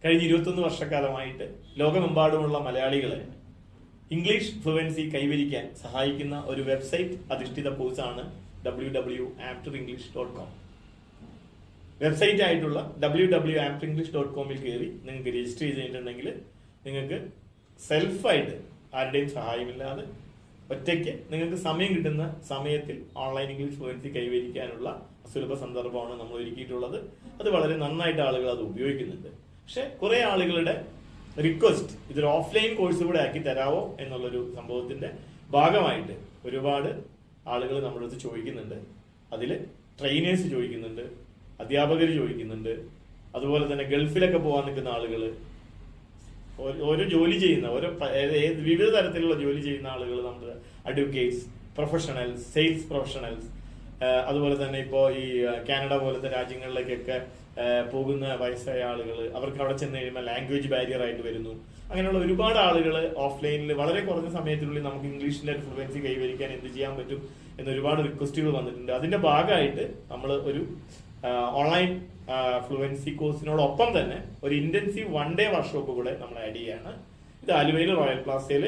കഴിഞ്ഞ 21 വർഷക്കാലമായിട്ട് ലോകമെമ്പാടുമുള്ള മലയാളികളെ ഇംഗ്ലീഷ് ഫ്ലുവൻസി കൈവരിക്കാൻ സഹായിക്കുന്ന ഒരു വെബ്സൈറ്റ് അധിഷ്ഠിത കോഴ്സാണ് www.amterenglish.com. വെബ്സൈറ്റ് ആയിട്ടുള്ള www.amterenglish.com കയറി നിങ്ങൾക്ക് രജിസ്റ്റർ ചെയ്തിട്ടുണ്ടെങ്കിൽ നിങ്ങൾക്ക് സെൽഫായിട്ട് ആരുടെയും സഹായമില്ലാതെ ഒറ്റയ്ക്ക് നിങ്ങൾക്ക് സമയം കിട്ടുന്ന സമയത്തിൽ ഓൺലൈൻ ഇംഗ്ലീഷ് ഫ്ലുവൻസി കൈവരിക്കാനുള്ള സുലഭ സന്ദർഭമാണ് നമ്മൾ ഒരുക്കിയിട്ടുള്ളത്. അത് വളരെ നന്നായിട്ട് ആളുകൾ അത് ഉപയോഗിക്കുന്നുണ്ട്. പക്ഷെ കുറെ ആളുകളുടെ റിക്വസ്റ്റ് ഇതൊരു ഓഫ്ലൈൻ കോഴ്സ് കൂടെ ആക്കി തരാവോ എന്നുള്ളൊരു സംഭവത്തിന്റെ ഭാഗമായിട്ട് ഒരുപാട് ആളുകൾ നമ്മുടെ അടുത്ത് ചോദിക്കുന്നുണ്ട്. അതിൽ ട്രെയിനേഴ്സ് ചോദിക്കുന്നുണ്ട്, അധ്യാപകർ ചോദിക്കുന്നുണ്ട്, അതുപോലെ തന്നെ ഗൾഫിലൊക്കെ പോകാൻ നിൽക്കുന്ന ആളുകൾ, ഓരോ ജോലി ചെയ്യുന്ന വിവിധ തരത്തിലുള്ള ജോലി ചെയ്യുന്ന ആളുകൾ, നമ്മുടെ അഡ്വക്കേറ്റ്സ്, പ്രൊഫഷണൽസ്, സെയിൽസ് പ്രൊഫഷണൽസ്, അതുപോലെ തന്നെ ഇപ്പോൾ ഈ കാനഡ പോലത്തെ രാജ്യങ്ങളിലേക്കൊക്കെ പോകുന്ന വയസ്സായ ആളുകൾ, അവർക്ക് അവിടെ ചെന്ന് കഴിയുമ്പോൾ ലാംഗ്വേജ് ബാരിയർ ആയിട്ട് വരുന്നു. അങ്ങനെയുള്ള ഒരുപാട് ആളുകൾ ഓഫ്ലൈനിൽ വളരെ കുറഞ്ഞ സമയത്തിനുള്ളിൽ നമുക്ക് ഇംഗ്ലീഷിന്റെ ഫ്ലുവൻസി കൈവരിക്കാൻ എന്ത് ചെയ്യാൻ പറ്റും എന്ന് ഒരുപാട് റിക്വസ്റ്റുകൾ വന്നിട്ടുണ്ട്. അതിന്റെ ഭാഗമായിട്ട് നമ്മൾ ഒരു ഓൺലൈൻ ഫ്ലുവൻസി കോഴ്സിനോടൊപ്പം തന്നെ ഒരു ഇന്റൻസീവ് 1 day വർക്ക്ഷോപ്പ് കൂടെ നമ്മൾ ആഡ് ചെയ്യാണ്. ഇത് ആലുവയിൽ റോയൽ പ്ലാസയിൽ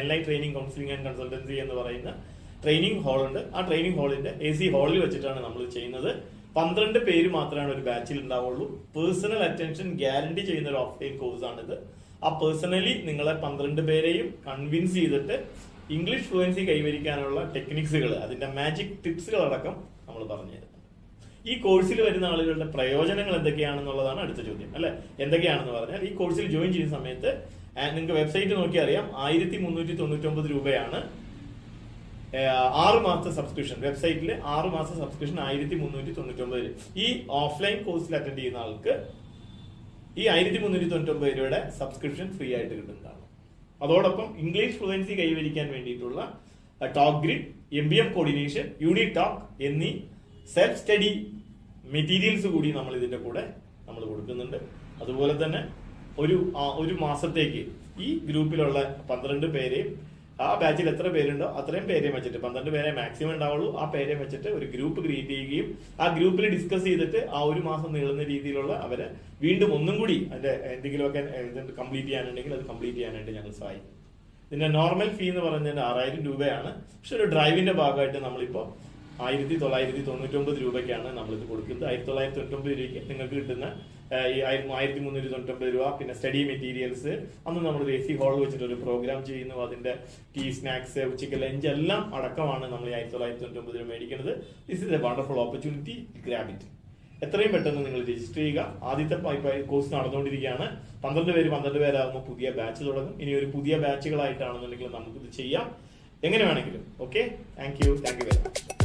Enline training counselling and consultancy എന്ന് പറയുന്ന ട്രെയിനിങ് ഹാൾ ഉണ്ട്. ആ ട്രെയിനിങ് ഹാളിന്റെ AC ഹാളിൽ വെച്ചിട്ടാണ് നമ്മൾ ചെയ്യുന്നത്. 12 പേര് മാത്രമാണ് ഒരു ബാച്ചിൽ ഉണ്ടാവുള്ളൂ. പേഴ്സണൽ അറ്റൻഷൻ ഗ്യാരണ്ടി ചെയ്യുന്ന ഒരു ഓഫ്ലൈൻ കോഴ്സാണിത്. ആ പേഴ്സണലി നിങ്ങളെ 12 പേരെയും കൺവിൻസ് ചെയ്തിട്ട് ഇംഗ്ലീഷ് ഫ്ലുവൻസി കൈവരിക്കാനുള്ള ടെക്നിക്സുകൾ, അതിന്റെ മാജിക് ടിപ്സുകൾ അടക്കം നമ്മൾ പറഞ്ഞു തരുന്നത്. ഈ കോഴ്സിൽ വരുന്ന ആളുകളുടെ പ്രയോജനങ്ങൾ എന്തൊക്കെയാണെന്നുള്ളതാണ് അടുത്ത ചോദ്യം, അല്ലെ? എന്തൊക്കെയാണെന്ന് പറഞ്ഞാൽ ഈ കോഴ്സിൽ ജോയിൻ ചെയ്യുന്ന സമയത്ത് നിങ്ങൾക്ക് വെബ്സൈറ്റ് നോക്കി അറിയാം, 1399 രൂപയാണ് 6 മാസത്തെ സബ്സ്ക്രിപ്ഷൻ. വെബ്സൈറ്റിൽ 6 മാസ സബ്സ്ക്രിപ്ഷൻ 1399. ഈ ഓഫ്ലൈൻ കോഴ്സിൽ അറ്റൻഡ് ചെയ്യുന്ന ആൾക്ക് ഈ 1399 രൂപയുടെ സബ്സ്ക്രിപ്ഷൻ ഫ്രീ ആയിട്ട് കിട്ടുന്നതാണ്. അതോടൊപ്പം ഇംഗ്ലീഷ് ഫ്ലുവൻസി കൈവരിക്കാൻ വേണ്ടിയിട്ടുള്ള talk grid, MBM coordination, unit talk എന്നീ സെൽഫ് സ്റ്റഡി മെറ്റീരിയൽസ് കൂടി നമ്മൾ ഇതിന്റെ കൂടെ നമ്മൾ കൊടുക്കുന്നുണ്ട്. അതുപോലെ തന്നെ ഒരു മാസത്തേക്ക് ഈ ഗ്രൂപ്പിലുള്ള 12 പേരെയും, ആ ബാച്ചിൽ എത്ര പേരുണ്ടോ അത്രയും പേരെയും വെച്ചിട്ട് 12 പേരെ മാക്സിമം ഉണ്ടാവുള്ളൂ, ആ പേരെ വെച്ചിട്ട് ഒരു ഗ്രൂപ്പ് ക്രിയേറ്റ് ചെയ്യുകയും ആ ഗ്രൂപ്പിൽ ഡിസ്കസ് ചെയ്തിട്ട് ആ ഒരു മാസം നീളുന്ന രീതിയിലുള്ള അവരെ വീണ്ടും ഒന്നും കൂടി അതിന്റെ എന്തെങ്കിലുമൊക്കെ കംപ്ലീറ്റ് ചെയ്യാനുണ്ടെങ്കിൽ അത് കംപ്ലീറ്റ് ചെയ്യാനായിട്ട് ഞങ്ങൾ സഹായിക്കും. ഇതിന്റെ നോർമൽ ഫീ എന്ന് പറയുന്നത് 6000 രൂപയാണ്. പക്ഷെ ഒരു ഡ്രൈവിന്റെ ഭാഗമായിട്ട് നമ്മളിപ്പോ 1999 രൂപയ്ക്കാണ് നമ്മളിത് കൊടുക്കുന്നത്. 1999 രൂപയ്ക്ക് നിങ്ങൾക്ക് കിട്ടുന്ന ഈ 1399 രൂപ, പിന്നെ സ്റ്റഡി മെറ്റീരിയൽസ്, അന്ന് നമ്മൾ AC ഹാളിൽ വെച്ചിട്ട് ഒരു പ്രോഗ്രാം ചെയ്യുന്നു. അതിന്റെ ടീ, സ്നാക്സ്, ഉച്ചയ്ക്ക് ലഞ്ച് എല്ലാം അടക്കമാണ് നമ്മൾ 1999 രൂപ മേടിക്കുന്നത്. This is A wonderful opportunity, grab it. എത്രയും പെട്ടെന്ന് നിങ്ങൾ രജിസ്റ്റർ ചെയ്യുക. ആദ്യത്തെ കോഴ്സ് നടന്നുകൊണ്ടിരിക്കുകയാണ്. 12 പേരാകുമ്പോൾ പുതിയ ബാച്ച് തുടങ്ങും. ഇനി ഒരു പുതിയ ബാച്ചുകളായിട്ടാണെന്നുണ്ടെങ്കിൽ നമുക്കിത് ചെയ്യാം, എങ്ങനെ വേണമെങ്കിലും. Okay, thank you very much.